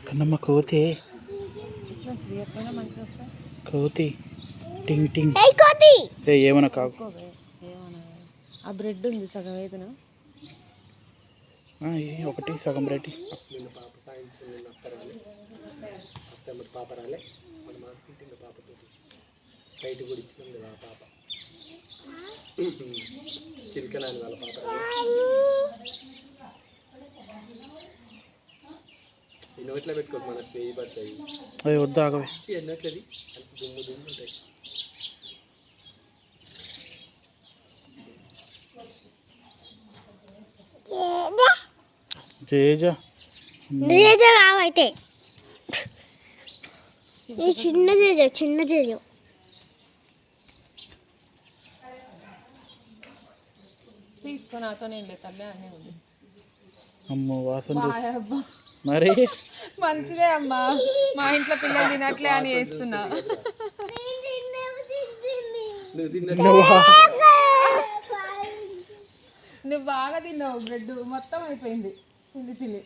కన్నమ్మ కోతి కోతి టింగ్ టింగ్ ఏమన్నా కాకు. ఆ బ్రెడ్ ఉంది సగం ఏదైనా ఒకటి సగం బ్రెడ్. పాప రాలే పాపతో బయట కూడా ఇచ్చింది పాప చిలికనాని వాళ్ళ పాప ఈ నోట్లో పెట్టుకోక మన స్వేయి పడతాయి. అవి వద్దు ఆగవే. ఎన్నట్లది దుమ్ము దుమ్ము ఉంటాయి. అయితే చిన్న జేజ చిన్న జేజ తీసుకొని నాతోనే తల్లి అన్నీ ఉంది. అమ్మో వాసన మరి మంచిదే అమ్మా, మా ఇంట్లో పిల్లలు తినట్లే అని వేస్తున్నా. నువ్వు బాగా తిన్నావు, బ్రెడ్ మొత్తం అయిపోయింది తిని తిని.